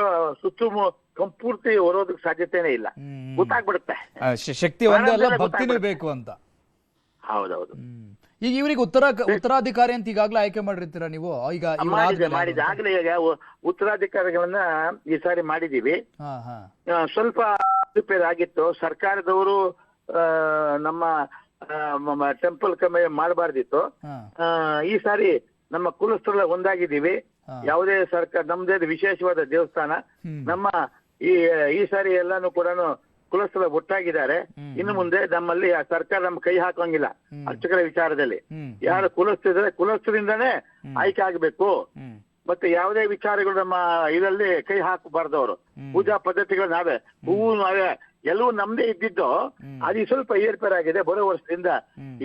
ಸಂಪೂರ್ತಿ ಹೊರೋದಕ್ಕೆ ಸಾಧ್ಯತೆನೇ ಇಲ್ಲ. ಗೊತ್ತಾಗ್ಬಿಡುತ್ತೆ ಶಕ್ತಿ ಒಂದೇ ಅಲ್ಲ, ಭಕ್ತಿನೂ ಬೇಕು ಅಂತ. ಹೌದೌದು. ಈಗ ಇವರಿಗೆ ಉತ್ತರಾಧಿಕಾರಿ ಅಂತ ಈಗಾಗಲೇ ಆಯ್ಕೆ ಮಾಡಿರ್ತೀರಾ ನೀವು? ಈಗ ಮಾಡಿದೆ ಆಗ್ಲೇ ಈಗ ಉತ್ತರಾಧಿಕಾರಿಗಳನ್ನ ಈ ಸಾರಿ ಮಾಡಿದೀವಿ. ಸ್ವಲ್ಪ ರಿಪೇರ್ ಆಗಿತ್ತು. ಸರ್ಕಾರದವರು ನಮ್ಮ ಟೆಂಪಲ್ ಕಮ್ಮಿ ಮಾಡಬಾರ್ದಿತ್ತು. ಈ ಸಾರಿ ನಮ್ಮ ಕುಲಸ್ಥರೆಲ್ಲ ಒಂದಾಗಿದ್ದೀವಿ. ಯಾವುದೇ ಸರ್ಕಾರ, ನಮ್ದೇ ವಿಶೇಷವಾದ ದೇವಸ್ಥಾನ. ನಮ್ಮ ಈ ಸಾರಿ ಎಲ್ಲಾನು ಕೂಡ ಕುಲಸ್ಥರ ಒಟ್ಟಾಗಿದ್ದಾರೆ. ಇನ್ನು ಮುಂದೆ ನಮ್ಮಲ್ಲಿ ಸರ್ಕಾರ ನಮ್ಮ ಕೈ ಹಾಕಂಗಿಲ್ಲ ಅರ್ಚಕರ ವಿಚಾರದಲ್ಲಿ. ಯಾರು ಕುಲಸ್ಥರಿದ್ದಾರೆ ಕುಲಸ್ಥರಿಂದಾನೇ ಆಯ್ಕೆ ಆಗ್ಬೇಕು. ಮತ್ತೆ ಯಾವುದೇ ವಿಚಾರಗಳು ನಮ್ಮ ಇದರಲ್ಲಿ ಕೈ ಹಾಕಬಾರ್ದು. ಅವರು ಪೂಜಾ ಪದ್ಧತಿಗಳು ನಾವೇ, ಹೂವು ನಾವೇ, ಎಲ್ಲವೂ ನಮ್ದೇ ಇದ್ದಿದ್ದು. ಅದು ಸ್ವಲ್ಪ ಏರ್ಪೇರಾಗಿದೆ ಬರೋ ವರ್ಷದಿಂದ.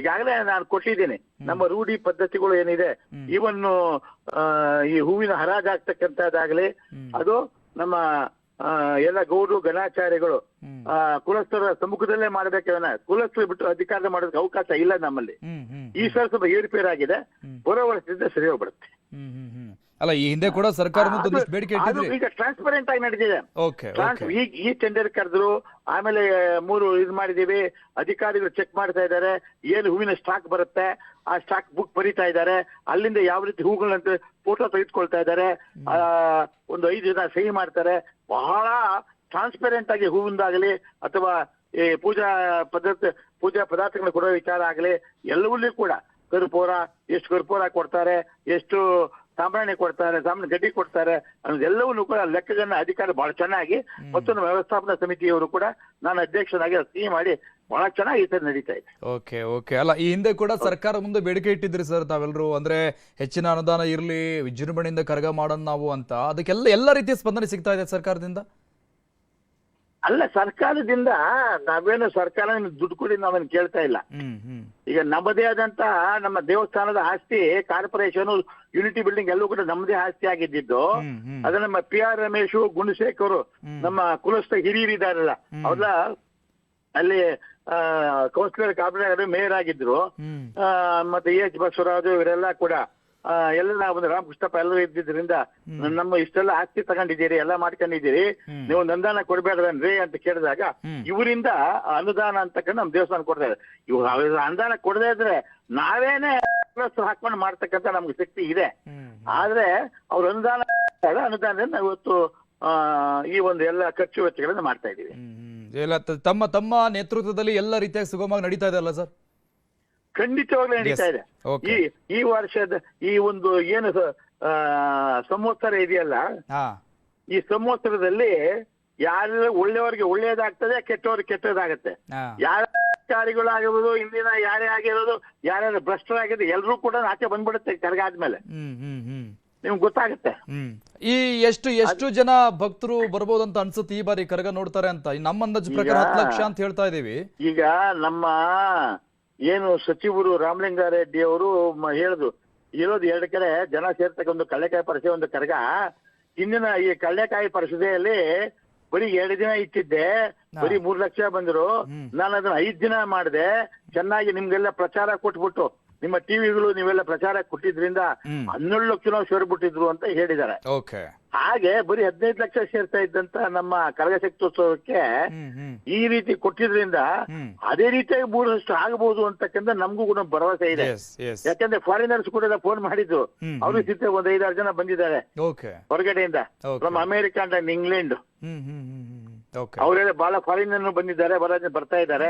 ಈಗಾಗಲೇ ನಾನು ಕೊಟ್ಟಿದ್ದೀನಿ ನಮ್ಮ ರೂಢಿ ಪದ್ಧತಿಗಳು ಏನಿದೆ. ಇವನ್ನು ಈ ಹೂವಿನ ಹರಾಜಾಗ್ತಕ್ಕಂಥದ್ದಾಗ್ಲಿ, ಅದು ನಮ್ಮ ಎಲ್ಲ ಗೌಡು ಗಣಾಚಾರ್ಯಗಳು ಕುಲಸ್ಥರ ಸಮ್ಮುಖದಲ್ಲೇ ಮಾಡ್ಬೇಕನ್ನ. ಕುಲಸ್ಥರು ಬಿಟ್ಟು ಅಧಿಕಾರ ಮಾಡೋದಕ್ಕೆ ಅವಕಾಶ ಇಲ್ಲ ನಮ್ಮಲ್ಲಿ. ಈ ಸಲ ಸ್ವಲ್ಪ ಏರ್ಪೇರಾಗಿದೆ, ಬರೋ ವರ್ಷದಿಂದ ಸರಿ ಹೋಗ್ಬಿಡುತ್ತೆ. ಅಲ್ಲ, ಈ ಹಿಂದೆ ಕೂಡ ಸರ್ಕಾರ ಬೇಡಿಕೆ ಈಗ ಟ್ರಾನ್ಸ್ಪರೆಂಟ್ ಆಗಿ ನಡೆದಿದೆ. ಈ ಟೆಂಡರ್ ಕರೆದ್ರು, ಆಮೇಲೆ 3 ಇದು ಮಾಡಿದೀವಿ. ಅಧಿಕಾರಿಗಳು ಚೆಕ್ ಮಾಡ್ತಾ ಇದ್ದಾರೆ. ಏನು ಹೂವಿನ ಸ್ಟಾಕ್ ಬರುತ್ತೆ ಆ ಸ್ಟಾಕ್ ಬುಕ್ ಬರೀತಾ ಇದ್ದಾರೆ. ಅಲ್ಲಿಂದ ಯಾವ ರೀತಿ ಹೂಗಳಂತ ಫೋಟೋ ತೆಗೆದುಕೊಳ್ತಾ ಇದ್ದಾರೆ. ಒಂದು 5 ಜನ ಸಹಿ ಮಾಡ್ತಾರೆ. ಬಹಳ ಟ್ರಾನ್ಸ್ಪರೆಂಟ್ ಆಗಿ ಹೂವಿಂದಾಗಲಿ ಅಥವಾ ಈ ಪೂಜಾ ಪದಾರ್ಥಗಳು ಕೊಡೋ ವಿಚಾರ ಆಗಲಿ ಎಲ್ಲವಲ್ಲೂ ಕೂಡ ಕರ್ಪೂರ, ಎಷ್ಟು ಕರ್ಪೂರ ಕೊಡ್ತಾರೆ, ಎಷ್ಟು ಸಾಂಬ್ರಾಣಿ ಕೊಡ್ತಾರೆ, ಸಾಮಾನ್ಯ ಗಡ್ಡಿ ಕೊಡ್ತಾರೆ ಅನ್ನೋದೆಲ್ಲವನ್ನೂ ಕೂಡ ಲೆಕ್ಕಗನ್ನ ಅಧಿಕಾರಿ ಬಹಳ ಚೆನ್ನಾಗಿ, ಮತ್ತು ನಮ್ಮ ವ್ಯವಸ್ಥಾಪನಾ ಸಮಿತಿಯವರು ಕೂಡ ನಾನು ಅಧ್ಯಕ್ಷನಾಗಿ ಸಿಹಿ ಮಾಡಿ ಬಹಳ ಚೆನ್ನಾಗಿ ನಡೀತಾ ಇದೆ. ಓಕೆ. ಅಲ್ಲ, ಈ ಹಿಂದೆ ಕೂಡ ಸರ್ಕಾರ ಮುಂದೆ ಬೇಡಿಕೆ ಇಟ್ಟಿದ್ರಿ ಸರ್ ತಾವೆಲ್ಲರೂ, ಅಂದ್ರೆ ಹೆಚ್ಚಿನ ಅನುದಾನ ಇರ್ಲಿ, ವಿಜೃಂಭಣೆಯಿಂದ ಕರಗ ಮಾಡೋಣ ನಾವು ಅಂತ. ಅದಕ್ಕೆಲ್ಲ ಎಲ್ಲ ರೀತಿಯ ಸ್ಪಂದನೆ ಸಿಗ್ತಾ ಇದೆ ಸರ್ಕಾರದಿಂದ? ಅಲ್ಲ, ಸರ್ಕಾರದಿಂದ ನಾವೇನು ಸರ್ಕಾರ ದುಡ್ಡು ಕೊಡಿ ನಾವೇನು ಕೇಳ್ತಾ ಇಲ್ಲ. ಈಗ ನಮ್ಮದೇ ಆದಂತ ನಮ್ಮ ದೇವಸ್ಥಾನದ ಆಸ್ತಿ, ಕಾರ್ಪೊರೇಷನ್, ಯೂನಿಟಿ ಬಿಲ್ಡಿಂಗ್ ಎಲ್ಲವೂ ಕೂಡ ನಮ್ಮದೇ ಆಸ್ತಿ ಆಗಿದ್ದು. ಅದ ನಮ್ಮ PR ರಮೇಶು, ಗುಣಶೇಖರು, ನಮ್ಮ ಕುಲಸ್ಥ ಹಿರಿಯರಿದಾರಲ್ಲ ಅವ್ರೆಲ್ಲ ಅಲ್ಲಿ ಕೌನ್ಸಿಲರ್, ಕಾರ್ಪೊರೇಟರ್, ಮೇಯರ್ ಆಗಿದ್ರು. ಮತ್ತೆ EH ಬಸವರಾಜು ಇವರೆಲ್ಲ ಕೂಡ ಎಲ್ಲ ಒಂದು ರಾಮಕೃಷ್ಣಪ್ಪ ಎಲ್ಲರೂ ಇದ್ದಿದ್ರಿಂದ ನಮ್ಮ ಇಷ್ಟೆಲ್ಲ ಆಸ್ತಿ ತಗೊಂಡಿದ್ದೀರಿ ಎಲ್ಲ ಮಾಡ್ಕೊಂಡಿದ್ದೀರಿ, ನೀವು ಅನುದಾನ ಕೊಡ್ಬೇಡ್ರನ್ರಿ ಅಂತ ಕೇಳಿದಾಗ ಇವರಿಂದ ಅನುದಾನ ಅಂತಕ್ಕಂಥ ನಮ್ ದೇವಸ್ಥಾನ ಕೊಡ್ತಾ ಇದೆ. ಇವಾಗ ಅನುದಾನ ಕೊಡದೇ ಇದ್ರೆ ನಾವೇನೆ ಹಾಕೊಂಡು ಮಾಡ್ತಕ್ಕಂಥ ನಮ್ಗೆ ಶಕ್ತಿ ಇದೆ. ಆದ್ರೆ ಅವ್ರ ಅನುದಾನದಿಂದ ನಾವು ಇವತ್ತು ಈ ಒಂದು ಎಲ್ಲ ಖರ್ಚು ವೆಚ್ಚಗಳನ್ನ ಮಾಡ್ತಾ ಇದೀವಿ. ಎಲ್ಲ ತಮ್ಮ ತಮ್ಮ ನೇತೃತ್ವದಲ್ಲಿ ಎಲ್ಲ ರೀತಿಯಾಗಿ ಸುಗಮವಾಗಿ ನಡೀತಾ ಇದೆ ಅಲ್ಲ ಸರ್? ಖಂಡಿತವಾಗ್ಲೂ ನಡೀತಾ ಇದೆ. ಈ ವರ್ಷದ ಈ ಒಂದು ಏನು ಸಂವತ್ಸರ ಇದೆಯಲ್ಲ, ಈ ಸಂವತ್ಸರದಲ್ಲಿ ಯಾರ ಒಳ್ಳೆಯವರಿಗೆ ಒಳ್ಳೇದಾಗ್ತದೆ, ಕೆಟ್ಟವ್ರಿಗೆ ಕೆಟ್ಟದಾಗತ್ತೆ. ಯಾರ ಅಧಿಕಾರಿಗಳಾಗಿರೋದು, ಇಂದಿನ ಯಾರೇ ಆಗಿರೋದು, ಯಾರ್ಯಾರು ಭ್ರಷ್ಟರಾಗಿದೆ, ಎಲ್ಲರೂ ಕೂಡ ಆಚೆ ಬಂದ್ಬಿಡುತ್ತೆ ಕರ್ಗ ಆದ್ಮೇಲೆ, ನಿಮ್ಗೆ ಗೊತ್ತಾಗುತ್ತೆ. ಈ ಎಷ್ಟು ಜನ ಭಕ್ತರು ಬರ್ಬೋದಂತ ಅನ್ಸುತ್ತೆ ಈ ಬಾರಿ ಕರಗ ನೋಡ್ತಾರೆ ಅಂತ? ನಮ್ಮ ಅಂದಾಜು ಪ್ರಕಾರ 10 ಲಕ್ಷ ಅಂತ ಹೇಳ್ತಾ ಇದೀವಿ. ಈಗ ನಮ್ಮ ಏನು ಸಚಿವರು ರಾಮಲಿಂಗಾರೆಡ್ಡಿ ಅವರು ಹೇಳುದು, ಇರೋದು 2 ಕಡೆ ಜನ ಸೇರ್ತಕ್ಕ ಒಂದು ಕಳ್ಳೆಕಾಯಿ ಪರಿಷೆ, ಒಂದು ಕರಗ. ಹಿಂದಿನ ಈ ಕಳ್ಳೆಕಾಯಿ ಪರಿಷೆಯಲ್ಲಿ ಬರೀ 2 ದಿನ ಇಟ್ಟಿದ್ದೆ, ಬರೀ 3 ಲಕ್ಷ ಬಂದ್ರು. ನಾನು ಅದನ್ನ 5 ದಿನ ಮಾಡಿದೆ. ಚೆನ್ನಾಗಿ ನಿಮ್ಗೆಲ್ಲ ಪ್ರಚಾರ ಕೊಟ್ಬಿಟ್ಟು, ನಿಮ್ಮ ಟಿವಿಗಳು ನೀವೆಲ್ಲ ಪ್ರಚಾರ ಕೊಟ್ಟಿದ್ರಿಂದ 12 ಲಕ್ಷ ನಾವು ಸೇರ್ಬಿಟ್ಟಿದ್ರು ಅಂತ ಹೇಳಿದ್ದಾರೆ. ಹಾಗೆ ಬರೀ 15 ಲಕ್ಷ ಸೇರ್ತಾ ಇದ್ದಂತ ನಮ್ಮ ಕರಗ ಶಕ್ತ್ಯೋತ್ಸವಕ್ಕೆ ಈ ರೀತಿ ಕೊಟ್ಟಿದ್ರಿಂದ ಅದೇ ರೀತಿಯಾಗಿ 3ರಷ್ಟು ಆಗಬಹುದು ಅಂತಕ್ಕಂಥ ನಮಗೂ ಕೂಡ ಭರವಸೆ ಇದೆ. ಯಾಕಂದ್ರೆ ಫಾರಿನರ್ಸ್ ಕೂಡ ಫೋನ್ ಮಾಡಿದ್ರು, ಅವರು ಸಿದ್ಧ ಒಂದು 5-6 ಜನ ಬಂದಿದ್ದಾರೆ ಹೊರಗಡೆಯಿಂದ, ಫ್ರಮ್ ಅಮೆರಿಕಾ ಅಂಡ್ ಇಂಗ್ಲೆಂಡ್. ಅವರೆಲ್ಲ ಬಹಳ ಫಾರಿನ್ ಬಂದಿದ್ದಾರೆ, ಬರ್ತಾ ಇದ್ದಾರೆ.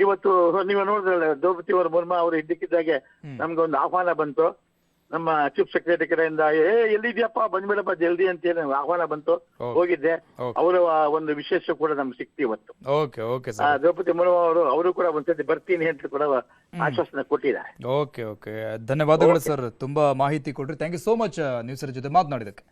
ಇವತ್ತು ನೀವು ನೋಡಿದ್ರಲ್ಲ, ದ್ರೌಪದಿ ಮುರ್ಮು ಅವರು ಇದ್ದಕ್ಕಿದ್ದಾಗೆ ನಮ್ಗೆ ಒಂದು ಆಹ್ವಾನ ಬಂತು ನಮ್ಮ ಚೀಫ್ ಸೆಕ್ರೆಟರಿ ಕಡೆಯಿಂದ. ಎಲ್ಲಿದ್ಯಪ್ಪ ಬಂದ್ಬಿಡಪ್ಪ ಜಲ್ದಿ ಅಂತ ಹೇಳಿ ಆಹ್ವಾನ ಬಂತು, ಹೋಗಿದ್ದೆ. ಅವರ ಒಂದು ವಿಶೇಷ ಕೂಡ ನಮ್ಗೆ ಸಿಕ್ತಿ ಇವತ್ತು. ದ್ರೌಪದಿ ಮುರ್ಮು ಅವರು ಕೂಡ ಒಂದ್ಸತಿ ಬರ್ತೀನಿ ಅಂತ ಕೂಡ ಆಶ್ವಾಸನೆ ಕೊಟ್ಟಿದ್ದಾರೆ. ಧನ್ಯವಾದಗಳು ಸರ್, ತುಂಬಾ ಮಾಹಿತಿ ಕೊಟ್ರಿ. Thank you so much news ಜೊತೆ ಮಾತನಾಡಿದಕ್ಕೆ.